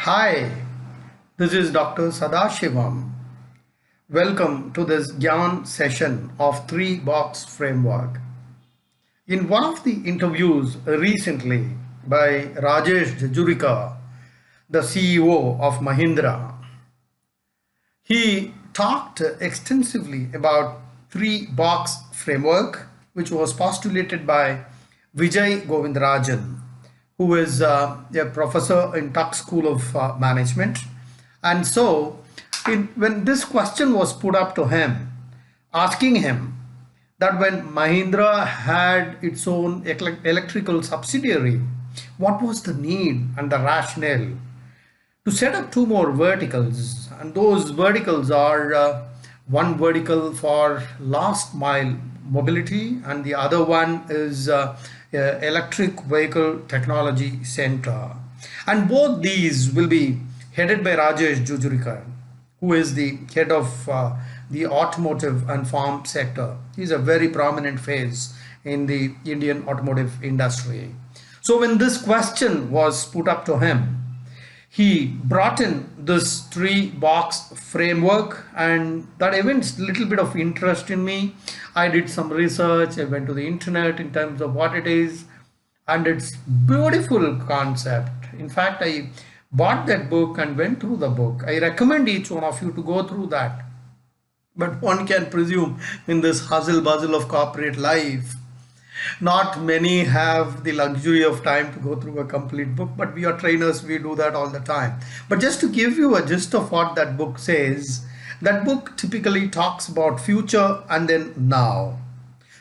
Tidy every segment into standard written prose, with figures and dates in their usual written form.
Hi, this is Dr. Sadashivam. Welcome to this Gyan session of three box framework. In one of the interviews recently by Rajesh Jejurikar, the CEO of Mahindra, he talked extensively about three box framework, which was postulated by Vijay Govindarajan, who is a professor in Tuck School of Management. And so, when this question was put up to him, asking him that when Mahindra had its own electrical subsidiary, what was the need and the rationale to set up two more verticals? And those verticals are one vertical for last mile mobility, and the other one is electric vehicle technology center, and both these will be headed by Rajesh Jujurikar, who is the head of the automotive and farm sector. He's a very prominent face in the Indian automotive industry. So when this question was put up to him, he brought in this three box framework, and that evinced a little bit of interest in me. I did some research, I went to the internet in terms of what it is, and it's beautiful concept. In fact, I bought that book and went through the book. I recommend each one of you to go through that. But one can presume in this hustle bustle of corporate life, not many have the luxury of time to go through a complete book, but we are trainers, we do that all the time. But just to give you a gist of what that book says, that book typically talks about future and then now.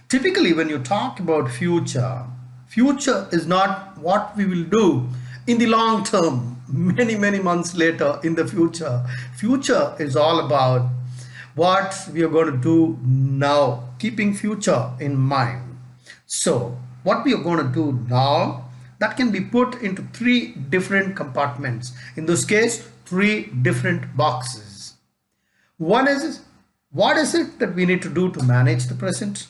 Typically, when you talk about future, future is not what we will do in the long term, many months later in the future. Future is all about what we are going to do now, keeping future in mind. So what we are going to do now, that can be put into three different compartments. In this case, three different boxes. One is, what is it that we need to do to manage the present?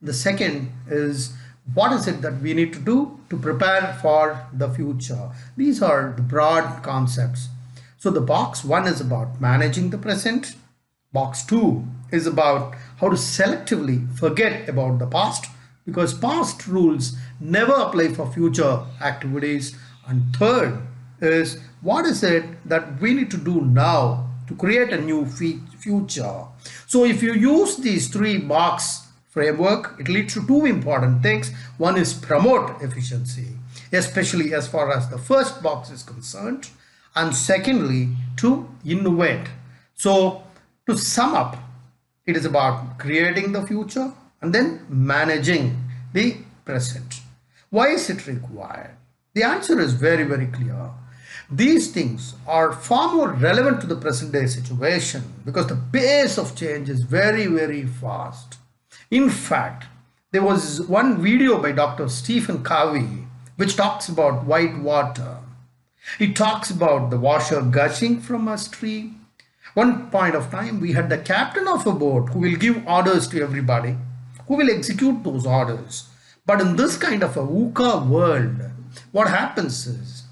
The second is, what is it that we need to do to prepare for the future? These are the broad concepts. So the box one is about managing the present. Box two is about how to selectively forget about the past, because past rules never apply for future activities. And third is, what is it that we need to do now to create a new future? So if you use these three box framework, it leads to two important things. One is promote efficiency, especially as far as the first box is concerned, and secondly, to innovate. So to sum up, it is about creating the future and then managing the present. Why is it required? The answer is very clear. These things are far more relevant to the present day situation because the pace of change is very fast. In fact, there was one video by Dr. Stephen Covey which talks about white water. It talks about the washer gushing from a stream. One point of time, we had the captain of a boat who will give orders to everybody, who will execute those orders. But in this kind of a VUCA world, what happens is,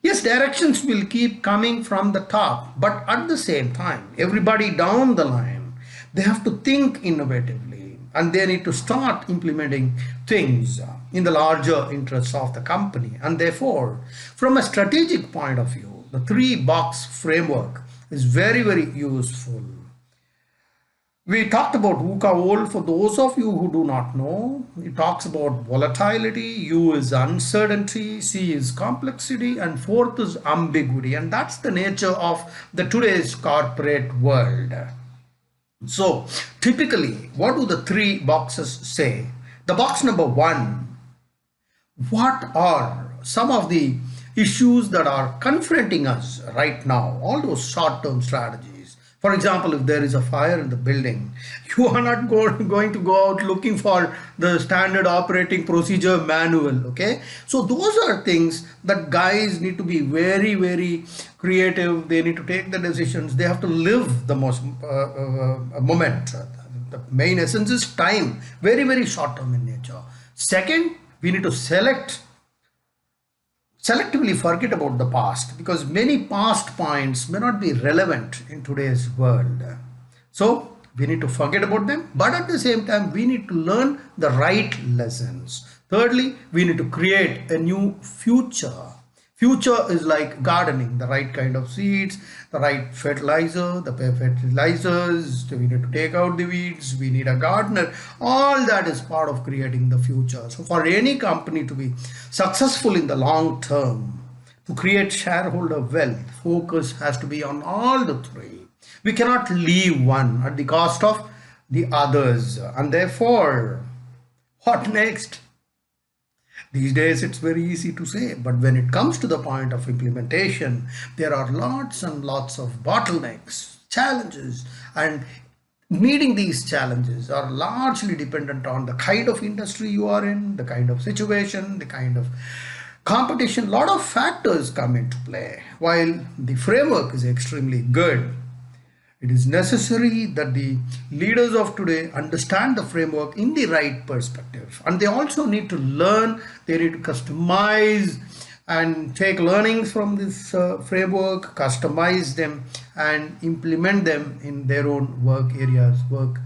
yes, directions will keep coming from the top, but at the same time, everybody down the line, they have to think innovatively and they need to start implementing things in the larger interests of the company. And therefore, from a strategic point of view, the three box framework is very useful. We talked about VUCA old. For those of you who do not know, it talks about volatility, U is uncertainty, C is complexity, and fourth is ambiguity. And that's the nature of the today's corporate world. So typically, what do the three boxes say? The box number one, what are some of the issues that are confronting us right now? All those short-term strategies. For example, if there is a fire in the building, you are not going to go out looking for the standard operating procedure manual, okay? So those are things that guys need to be very creative. They need to take the decisions. They have to live the most moment. The main essence is time, very short term in nature. Second, we need to select selectively forget about the past because many past points may not be relevant in today's world. So we need to forget about them, but at the same time, we need to learn the right lessons. Thirdly, we need to create a new future. Future is like gardening, the right kind of seeds, the right fertilizer, the fertilizers, we need to take out the weeds, we need a gardener. All that is part of creating the future. So for any company to be successful in the long term, to create shareholder wealth, focus has to be on all the three. We cannot leave one at the cost of the others. And therefore, what next? These days it's very easy to say, but when it comes to the point of implementation, there are lots and lots of bottlenecks, challenges, and meeting these challenges are largely dependent on the kind of industry you are in, the kind of situation, the kind of competition. A lot of factors come into play. While the framework is extremely good, it is necessary that the leaders of today understand the framework in the right perspective, and they also need to learn, they need to customize and take learnings from this framework, customize them and implement them in their own work areas, work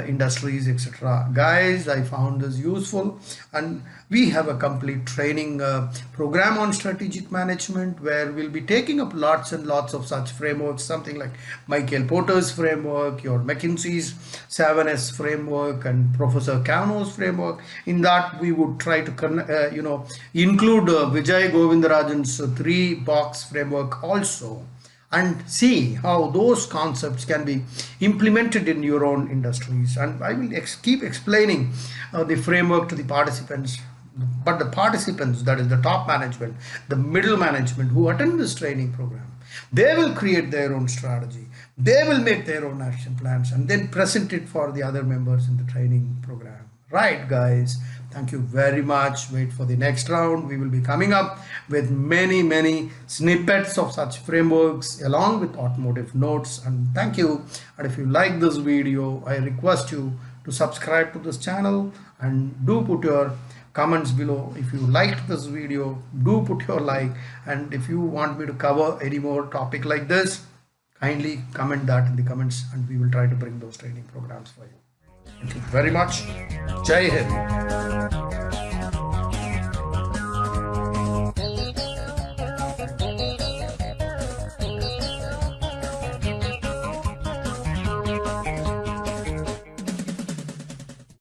industries, etc. Guys, I found this useful, and we have a complete training program on strategic management where we'll be taking up lots and lots of such frameworks, something like Michael Porter's framework, your McKinsey's 7S framework, and Professor Kano's framework. In that, we would try to include Vijay Govindarajan's 3-box framework also, and see how those concepts can be implemented in your own industries. And I will keep explaining the framework to the participants, but the participants, that is the top management, the middle management who attend this training program, they will create their own strategy, they will make their own action plans and then present it for the other members in the training program. Right, guys? Thank you very much. Wait for the next round. We will be coming up with many snippets of such frameworks along with automotive notes. And thank you. And if you like this video, I request you to subscribe to this channel and do put your comments below. If you liked this video, do put your like, and if you want me to cover any more topic like this, kindly comment that in the comments and we will try to bring those training programs for you. Thank you very much. Jai Hind.